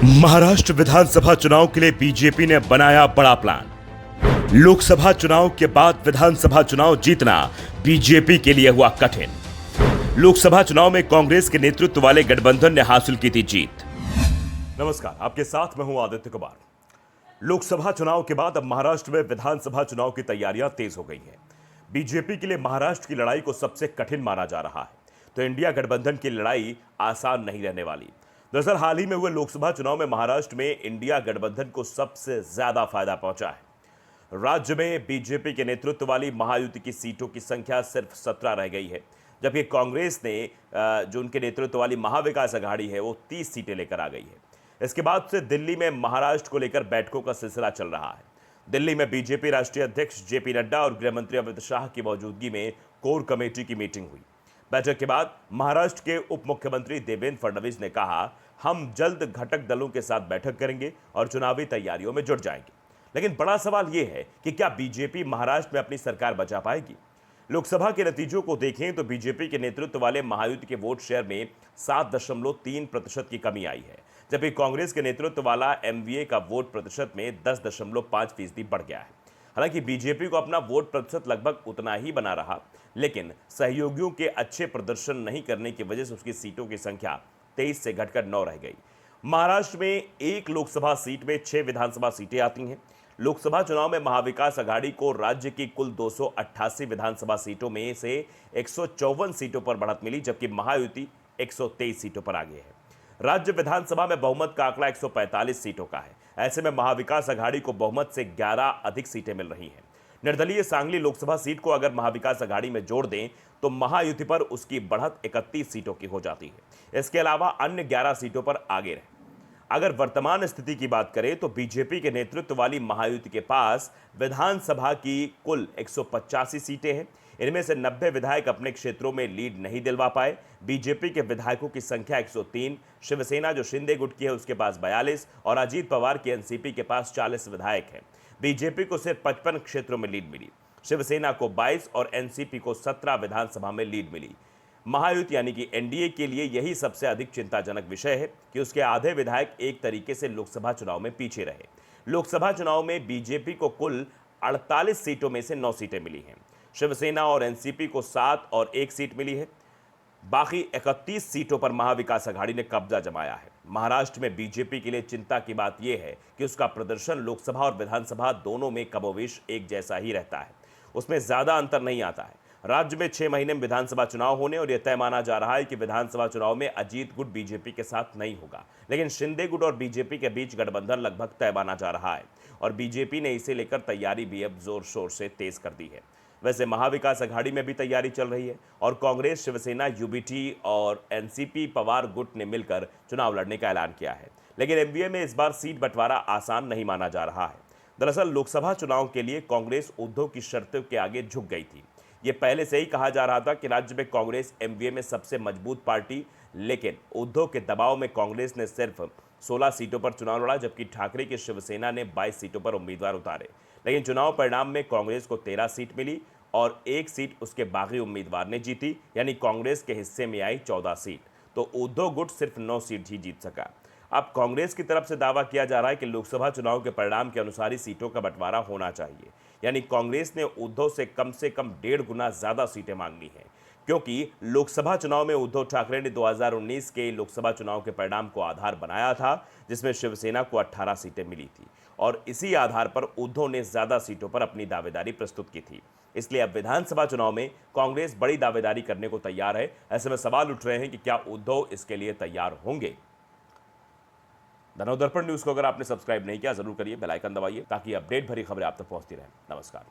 महाराष्ट्र विधानसभा चुनाव के लिए बीजेपी ने बनाया बड़ा प्लान। लोकसभा चुनाव के बाद विधानसभा चुनाव जीतना बीजेपी के लिए हुआ कठिन। लोकसभा चुनाव में कांग्रेस के नेतृत्व वाले गठबंधन ने हासिल की थी जीत। नमस्कार, आपके साथ मैं हूं आदित्य कुमार। लोकसभा चुनाव के बाद अब महाराष्ट्र में विधानसभा चुनाव की तैयारियां तेज हो गई हैं। बीजेपी के लिए महाराष्ट्र की लड़ाई को सबसे कठिन माना जा रहा है, तो इंडिया गठबंधन की लड़ाई आसान नहीं रहने वाली। दरअसल हाल ही में हुए लोकसभा चुनाव में महाराष्ट्र में इंडिया गठबंधन को सबसे ज्यादा फायदा पहुंचा है। राज्य में बीजेपी के नेतृत्व वाली महायुति की सीटों की संख्या सिर्फ 17 रह गई है, जबकि कांग्रेस ने जो उनके नेतृत्व वाली महाविकास अघाड़ी है वो 30 सीटें लेकर आ गई है। इसके बाद से दिल्ली में महाराष्ट्र को लेकर बैठकों का सिलसिला चल रहा है। दिल्ली में बीजेपी राष्ट्रीय अध्यक्ष जेपी नड्डा और गृह मंत्री अमित शाह की मौजूदगी में कोर कमेटी की मीटिंग हुई। बैठक के बाद महाराष्ट्र के उप मुख्यमंत्री देवेंद्र फडणवीस ने कहा, हम जल्द घटक दलों के साथ बैठक करेंगे और चुनावी तैयारियों में जुट जाएंगे। लेकिन बड़ा सवाल यह है कि क्या बीजेपी महाराष्ट्र में अपनी सरकार बचा पाएगी? लोकसभा के नतीजों को देखें तो बीजेपी के नेतृत्व वाले महायुति के वोट शेयर में 7.3% की कमी आई है, जबकि कांग्रेस के नेतृत्व वाला एमवीए का वोट प्रतिशत में 10.5% बढ़ गया है। हालांकि बीजेपी को अपना वोट प्रतिशत लगभग उतना ही बना रहा, लेकिन सहयोगियों के अच्छे प्रदर्शन नहीं करने की वजह से उसकी सीटों की संख्या 23 से घटकर 9 रह गई। महाराष्ट्र में एक लोकसभा सीट में 6 विधानसभा सीटें आती हैं। लोकसभा चुनाव में महाविकास अघाड़ी को राज्य की कुल 288 विधानसभा सीटों में से 154 सीटों पर बढ़त मिली, जबकि महायुति 123 सीटों पर आगे है। राज्य विधानसभा में बहुमत का आंकड़ा 145 सीटों का है। ऐसे में महाविकास अघाड़ी को बहुमत से 11 अधिक सीटें मिल रही हैं। निर्दलीय सांगली लोकसभा सीट को अगर महाविकास अघाड़ी में जोड़ दें तो महायुति पर उसकी बढ़त 31 सीटों की हो जाती है। इसके अलावा अन्य 11 सीटों पर आगे रहे। अगर वर्तमान स्थिति की बात करें तो बीजेपी के नेतृत्व वाली महायुति के पास विधानसभा की कुल 185 सीटें हैं। इनमें से 90 विधायक अपने क्षेत्रों में लीड नहीं दिलवा पाए। बीजेपी के विधायकों की संख्या 103, शिवसेना जो शिंदे गुट की है उसके पास 42 और अजीत पवार की एनसीपी के पास 40 विधायक हैं। बीजेपी को सिर्फ 55 क्षेत्रों में लीड मिली, शिवसेना को 22 और एनसीपी को 17 विधानसभा में लीड मिली। महायुति यानी कि एनडीए के लिए यही सबसे अधिक चिंताजनक विषय है कि उसके आधे विधायक एक तरीके से लोकसभा चुनाव में पीछे रहे। लोकसभा चुनाव में बीजेपी को कुल 48 सीटों में से 9 सीटें मिली हैं। शिवसेना और एनसीपी को 7 और 1 सीट मिली है। बाकी 31 सीटों पर महाविकास अघाड़ी ने कब्जा जमाया है। महाराष्ट्र में बीजेपी के लिए चिंता की बात यह है कि उसका प्रदर्शन लोकसभा और विधानसभा दोनों में कमोवेश एक जैसा ही रहता है, उसमें ज्यादा अंतर नहीं आता है। राज्य में 6 महीने में विधानसभा चुनाव होने और यह तय माना जा रहा है कि विधानसभा चुनाव में अजीत गुट बीजेपी के साथ नहीं होगा, लेकिन शिंदे गुट और बीजेपी के बीच गठबंधन लगभग तय माना जा रहा है और बीजेपी ने इसे लेकर तैयारी भी अब जोर शोर से तेज कर दी है। वैसे महाविकास अघाड़ी में भी तैयारी चल रही है और कांग्रेस, शिवसेना, यूबीटी और एनसीपी पवार गुट ने मिलकर चुनाव लड़ने का ऐलान किया है। लेकिन एमवीए में इस बार सीट बंटवारा आसान नहीं माना जा रहा है। दरअसल लोकसभा चुनाव के लिए कांग्रेस उद्धव की शर्तों के आगे झुक गई थी। ये पहले से ही कहा जा रहा था कि राज्य में कांग्रेस एमवीए में सबसे मजबूत पार्टी, लेकिन उद्धव के दबाव में कांग्रेस ने सिर्फ 16 सीटों पर चुनाव लड़ा, जबकि ठाकरे की शिवसेना ने 22 सीटों पर उम्मीदवार उतारे। लेकिन चुनाव परिणाम में कांग्रेस को 13 सीट मिली और 1 सीट उसके बागी उम्मीदवार ने जीती, यानी कांग्रेस के हिस्से में आई 14 सीट। तो उद्धव गुट सिर्फ 9 सीट ही जीत सका। अब कांग्रेस की तरफ से दावा किया जा रहा है कि लोकसभा चुनाव के परिणाम के अनुसार ही सीटों का बंटवारा होना चाहिए, यानी कांग्रेस ने उद्धव से कम 1.5 गुना ज्यादा सीटें मांगनी है, क्योंकि लोकसभा चुनाव में उद्धव ठाकरे ने 2019 के लोकसभा चुनाव के परिणाम को आधार बनाया था, जिसमें शिवसेना को 18 सीटें मिली थी और इसी आधार पर उद्धव ने ज्यादा सीटों पर अपनी दावेदारी प्रस्तुत की थी। इसलिए अब विधानसभा चुनाव में कांग्रेस बड़ी दावेदारी करने को तैयार है। ऐसे में सवाल उठ रहे हैं कि क्या उद्धव इसके लिए तैयार होंगे। दर्पण न्यूज को अगर आपने सब्सक्राइब नहीं किया जरूर करिए, बेल आइकन दबाइए ताकि अपडेट भरी खबरें आप तक पहुंचती रहें। नमस्कार।